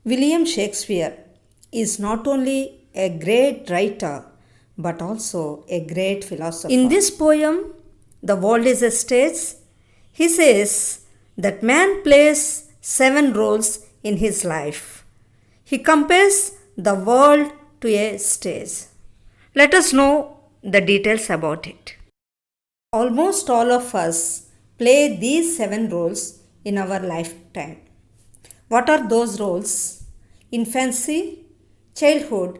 William Shakespeare is not only a great writer but also a great philosopher. In this poem, The World is a Stage, he says that man plays 7 roles in his life. He compares the world to a stage. Let us know the details about it. Almost all of us play these 7 roles in our lifetime. What are those roles? Infancy, childhood,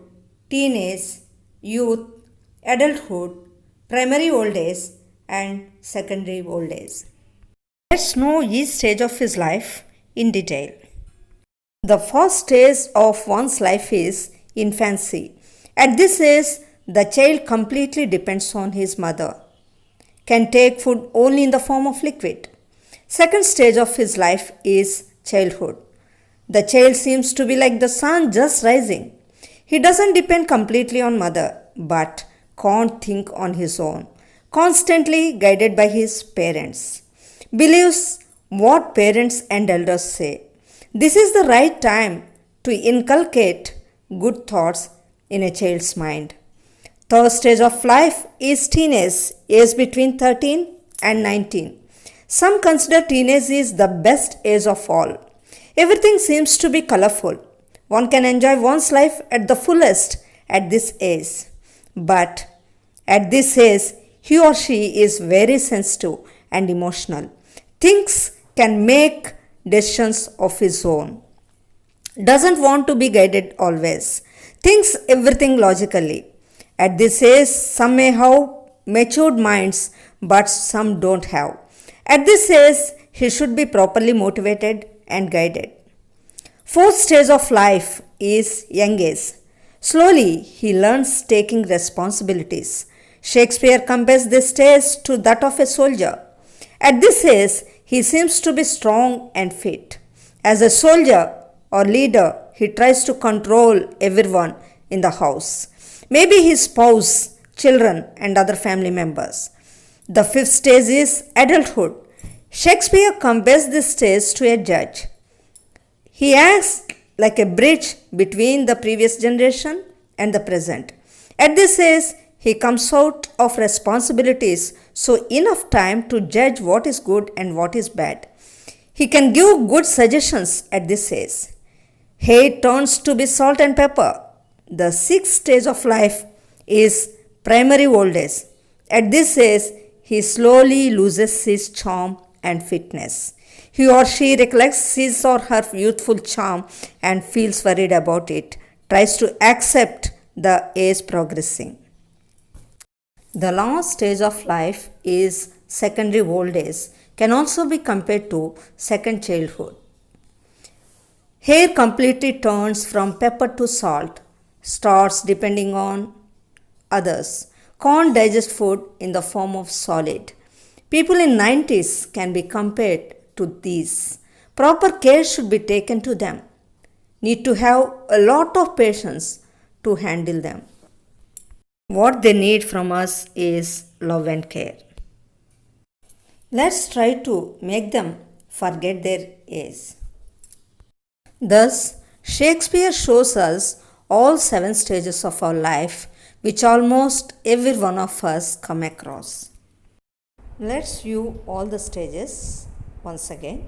teenage, youth, adulthood, primary old age, and secondary old age. Let's know each stage of his life in detail. The first stage of one's life is infancy. At this age, the child completely depends on his mother, can take food only in the form of liquid. Second stage of his life is childhood. The child seems to be like the sun just rising. He doesn't depend completely on mother, but can't think on his own, constantly guided by his parents. Believes what parents and elders say. This is the right time to inculcate good thoughts in a child's mind. Third stage of life is teenage, age between 13 and 19. Some consider teenage is the best age of all. Everything seems to be colorful. One can enjoy one's life at the fullest at this age. But at this age, he or she is very sensitive and emotional. Thinks, can make decisions of his own. Doesn't want to be guided always. Thinks everything logically. At this age, some may have matured minds, but some don't have. At this age, he should be properly motivated and guided. Fourth stage of life is young age. Slowly, he learns taking responsibilities. Shakespeare compares this stage to that of a soldier. At this age, he seems to be strong and fit. As a soldier or leader, he tries to control everyone in the house. Maybe his spouse, children, and other family members. The fifth stage is adulthood. Shakespeare compares this stage to a judge. He acts like a bridge between the previous generation and the present. At this age, he comes out of responsibilities, so enough time to judge what is good and what is bad. He can give good suggestions at this age. Hate turns to be salt and pepper. The sixth stage of life is primary old age. At this age, he slowly loses his charm and fitness. He or she recollects his or her youthful charm and feels worried about it, tries to accept the age progressing. The last stage of life is secondary old age, can also be compared to second childhood. Hair completely turns from pepper to salt, starts depending on others, can't digest food in the form of solid. People in 90s can be compared to these. Proper care should be taken to them. Need to have a lot of patience to handle them. What they need from us is love and care. Let's try to make them forget their age. Thus, Shakespeare shows us all 7 stages of our life which almost every one of us come across. Let's view all the stages once again.